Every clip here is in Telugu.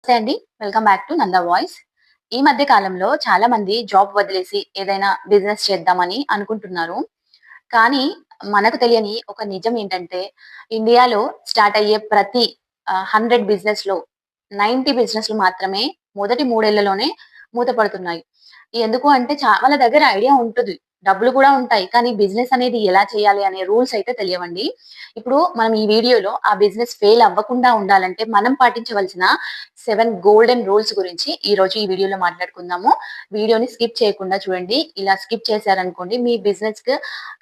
నమస్తే అండి. Welcome back to Nanda voice. ఈ మధ్య కాలంలో చాలా మంది జాబ్ వదిలేసి ఏదైనా బిజినెస్ చేద్దామని అనుకుంటున్నారు. కానీ మనకు తెలియని ఒక నిజం ఏంటంటే ఇండియాలో స్టార్ట్ అయ్యే ప్రతి 100 బిజినెస్‌లో 90 బిజినెస్‌లు మాత్రమే మొదటి 3 ఏళ్లలోనే మూతపడుతున్నాయి. ఎందుకు అంటే వాళ్ళ దగ్గర ఐడియా ఉంటది. డబ్బులు కూడా ఉంటాయి. కానీ బిజినెస్ అనేది ఎలా చేయాలి అనే రూల్స్ అయితే తెలియవండి. ఇప్పుడు మనం ఈ వీడియోలో ఆ బిజినెస్ ఫెయిల్ అవ్వకుండా ఉండాలంటే మనం పాటించవలసిన 7 గోల్డెన్ రూల్స్ గురించి ఈరోజు ఈ వీడియోలో మాట్లాడుకుందాము. వీడియోని స్కిప్ చేయకుండా చూడండి. ఇలా స్కిప్ చేశారనుకోండి మీ బిజినెస్‌కి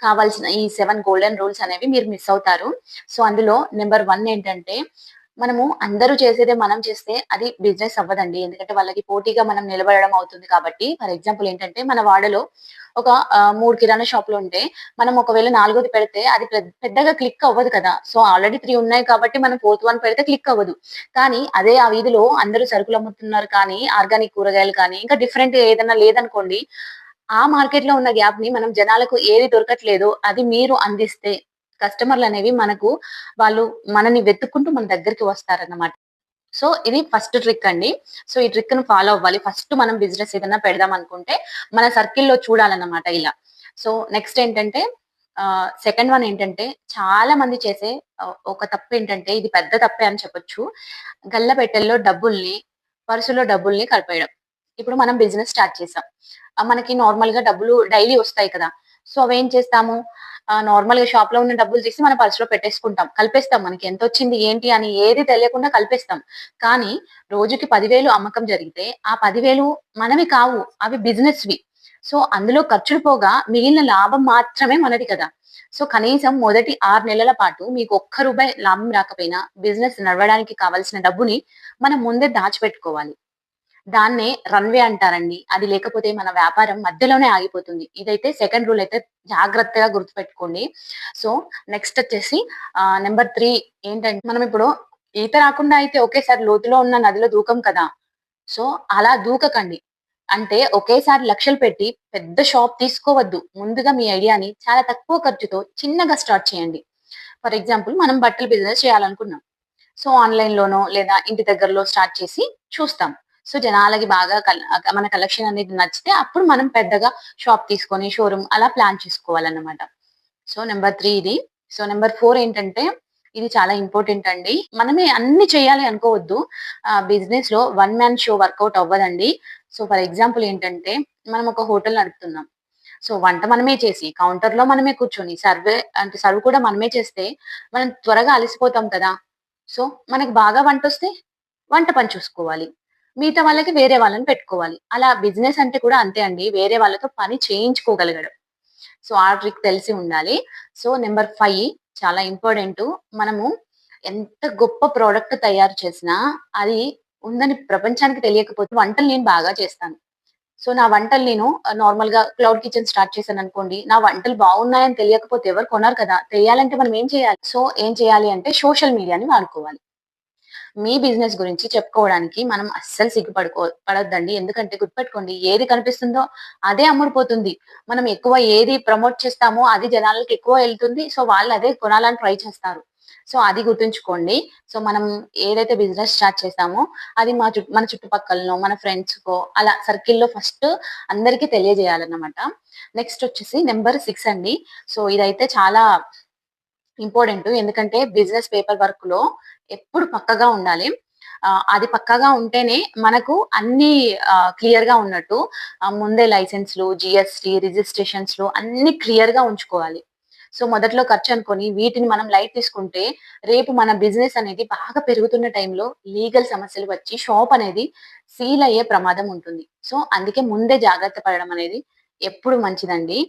కావాల్సిన ఈ 7 గోల్డెన్ రూల్స్ అనేవి మీరు మిస్ అవుతారు. సో, అందులో నంబర్ 1 ఏంటంటే మనము అందరూ చేసేదే మనం చేస్తే అది బిజినెస్ అవ్వదండి. ఎందుకంటే వాళ్ళకి పోటీగా మనం నిలబడడం అవుతుంది కాబట్టి. ఫర్ ఎగ్జాంపుల్ ఏంటంటే మన వాడలో ఒక 3 కిరాణా షాపులు ఉంటే మనం ఒకవేళ నాలుగోది పెడితే అది పెద్దగా క్లిక్ అవ్వదు కదా! సో, ఆల్రెడీ 3 ఉన్నాయి కాబట్టి మనం ఫోర్త్ వన్ పెడితే క్లిక్ అవ్వదు. కానీ అదే ఆ వీధిలో అందరూ సరుకులు అమ్ముతున్నారు కానీ, ఆర్గానిక్ కూరగాయలు కానీ, ఇంకా డిఫరెంట్ ఏదన్నా లేదనుకోండి, ఆ మార్కెట్‌లో ఉన్న గ్యాప్‌ని మనం జనాలకు ఏది దొరకట్లేదో అది మీరు అందిస్తే కస్టమర్‌లనేవి మనకు వాళ్ళు మనని వెతుక్కుంటూ మన దగ్గరికి వస్తారన్నమాట. సో, ఇది ఫస్ట్ ట్రిక్ అండి. సో, ఈ ట్రిక్‌ని ఫాలో అవ్వాలి. ఫస్ట్ మనం బిజినెస్ ఏదన్నా పెడదాం అనుకుంటే, మన సర్కిల్‌లో చూడాలన్నమాట ఇలా. సో, నెక్స్ట్ ఏంటంటే సెకండ్ వన్ ఏంటంటే, చాలా మంది చేసే ఒక తప్పేంటంటే, ఇది పెద్ద తప్పే అని చెప్పొచ్చు. గల్లపెట్టెల్లో డబ్బుల్ని, పర్సులో డబ్బుల్ని కలిపేయడం. ఇప్పుడు మనం బిజినెస్ స్టార్ట్ చేసాం. మనకి నార్మల్‌గా డబ్బులు డైలీ వస్తాయి కదా! సో, అవేం చేస్తాము, నార్మల్‌గా షాప్‌లో ఉన్న డబ్బులు తీసి మన పర్స్‌లో పెట్టేసుకుంటాం. కలిపేస్తాం. మనకి ఎంతొచ్చింది, ఏంటి అని ఏది తెలియకుండా కలిపేస్తాం. కానీ రోజుకి 10,000 అమ్మకం జరిగితే, ఆ 10,000 మనవి కావు. అవి బిజినెస్‌వి. సో, అందులో ఖర్చులు పోగా మిగిలిన లాభం మాత్రమే మనది కదా! సో, కనీసం మొదటి 6 నెలల పాటు మీకు ఒక్క రూపాయి లాభం రాకపోయినా బిజినెస్ నడవడానికి కావాల్సిన డబ్బుని మనం ముందే దాచిపెట్టుకోవాలి. దాన్నే రన్‌వే అంటారండి. అది లేకపోతే మన వ్యాపారం మధ్యలోనే ఆగిపోతుంది. ఇదైతే సెకండ్ రూల్ అయితే జాగ్రత్తగా గుర్తుపెట్టుకోండి. సో, నెక్స్ట్ వచ్చేసి నంబర్ 3 ఏంటంటే మనం ఇప్పుడు ఈత రాకుండా అయితే ఒకేసారి లోతులో ఉన్న నదిలో దూకం కదా! సో, అలా దూకకండి. అంటే ఒకేసారి లక్షలు పెట్టి పెద్ద షాప్ తీసుకోవద్దు. ముందుగా మీ ఐడియాని చాలా తక్కువ ఖర్చుతో చిన్నగా స్టార్ట్ చేయండి. ఫర్ ఎగ్జాంపుల్ మనం బట్టల బిజినెస్ చేయాలనుకున్నాం. సో, ఆన్‌లైన్‌లోనో లేదా ఇంటి దగ్గరలో స్టార్ట్ చేసి చూస్తాం. సో, జనాలకి బాగా మన కలెక్షన్ అనేది నచ్చితే అప్పుడు మనం పెద్దగా షాప్ తీసుకొని షోరూమ్ అలా ప్లాన్ చేసుకోవాలన్నమాట. సో, నంబర్ 3 ఇది. సో, నంబర్ 4 ఏంటంటే ఇది చాలా ఇంపార్టెంట్ అండి. మనమే అన్ని చేయాలి అనుకోవద్దు. బిజినెస్‌లో వన్ మ్యాన్ షో వర్కౌట్ అవ్వదండి. సో, ఫర్ ఎగ్జాంపుల్ ఏంటంటే మనం ఒక హోటల్ నడుపుతున్నాం. సో, వంట మనమే చేసి, కౌంటర్‌లో మనమే కూర్చొని, సర్వ్ కూడా మనమే చేస్తే, మనం త్వరగా అలసిపోతాం కదా! సో, మనకి బాగా వంటొస్తే, వంట పని చూసుకోవాలి. మిగతా వాళ్ళకి వేరే వాళ్ళని పెట్టుకోవాలి. అలా బిజినెస్ అంటే కూడా అంతే అండి. వేరే వాళ్ళతో పని చేయించుకోగలగడం. సో, ఆ ట్రిక్ తెలిసి ఉండాలి. సో, నంబర్ 5 చాలా ఇంపార్టెంటు. మనము ఎంత గొప్ప ప్రొడక్ట్ తయారు చేసినా, అది ఉందని ప్రపంచానికి తెలియకపోతే వంటలు నేను బాగా చేస్తాను. సో, నా వంటలు నేను నార్మల్‌గా క్లౌడ్ కిచెన్ స్టార్ట్ చేశాననుకోండి. నా వంటలు బాగున్నాయని తెలియకపోతే ఎవరు కొనరు కదా! తెలియాలంటే మనం ఏం చేయాలి? సో, ఏం చేయాలి అంటే సోషల్ మీడియాని వాడుకోవాలి. మీ బిజినెస్ గురించి చెప్పుకోవడానికి మనం అస్సలు పడొద్దండి. ఎందుకంటే గుర్తుపెట్టుకోండి ఏది కనిపిస్తుందో అదే అమ్ముడుపోతుంది. మనం ఎక్కువ ఏది ప్రమోట్ చేస్తామో అది జనాలకి ఎక్కువ ఎళ్తుంది. సో, వాళ్ళు అదే కొనాలని ట్రై చేస్తారు. సో, అది గుర్తుంచుకోండి. సో, మనం ఏదైతే బిజినెస్ స్టార్ట్ చేసామో అది మన చుట్టుపక్కలనో, మన ఫ్రెండ్స్‌కో అలా సర్కిల్‌లో ఫస్ట్ అందరికి తెలియజేయాలన్నమాట. నెక్స్ట్ వచ్చేసి నంబర్ 6 అండి. సో, ఇదైతే చాలా ఇంపార్టెంటు. ఎందుకంటే బిజినెస్ పేపర్ వర్క్‌లో ఎప్పుడు పక్కగా ఉండాలి. అది పక్కాగా ఉంటేనే మనకు అన్నీ క్లియర్‌గా ఉన్నట్టు. ముందే లైసెన్స్‌లు, జీఎస్టీ, రిజిస్ట్రేషన్స్‌లు అన్నీ క్లియర్‌గా ఉంచుకోవాలి. సో, మొదట్లో ఖర్చనుకోని వీటిని మనం లైట్ తీసుకుంటే రేపు మన బిజినెస్ అనేది బాగా పెరుగుతున్న టైంలో లీగల్ సమస్యలు వచ్చి షాప్ అనేది సీల్ అయ్యే ప్రమాదం ఉంటుంది. సో, అందుకే ముందే జాగ్రత్త పడడం అనేది ఎప్పుడు మంచిదండి.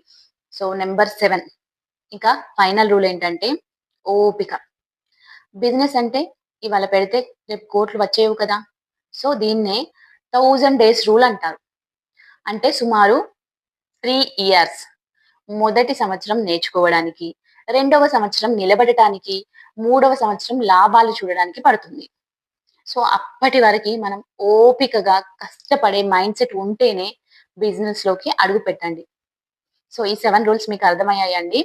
సో, నంబర్ 7 ఇంకా ఫైనల్ రూల్ ఏంటంటే ఓపిక. బిజినెస్ అంటే ఇవాళ పెడితే రేపు కోట్లు వచ్చేవి కదా! సో, దీన్నే 1000 డేస్ రూల్ అంటారు. అంటే సుమారు 3 ఇయర్స్. మొదటి సంవత్సరం నేర్చుకోవడానికి, రెండవ సంవత్సరం నిలబడటానికి, మూడవ సంవత్సరం లాభాలు చూడడానికి పడుతుంది. సో, అప్పటి వరకి మనం ఓపికగా కష్టపడే మైండ్‌సెట్ ఉంటేనే బిజినెస్‌లోకి అడుగు పెట్టండి. సో, ఈ 7 రూల్స్ మీకు అర్థమయ్యాయండి?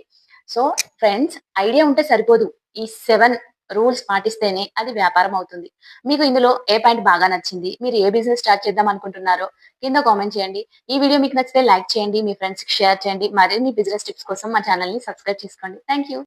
సో, ఫ్రెండ్స్ ఐడియా ఉంటే సరిపోదు. ఈ 7 రూల్స్ పాటిస్తేనే అది వ్యాపారం అవుతుంది. మీకు ఇందులో ఏ పాయింట్ బాగా నచ్చింది? మీరు ఏ బిజినెస్ స్టార్ట్ చేద్దాం అనుకుంటున్నారో కింద కామెంట్ చేయండి. ఈ వీడియో మీకు నచ్చితే లైక్ చేయండి. మీ ఫ్రెండ్స్‌కి షేర్ చేయండి. మరిన్ని బిజినెస్ టిప్స్ కోసం మా ఛానెల్‌ని సబ్స్క్రైబ్ చేసుకోండి. Thank you.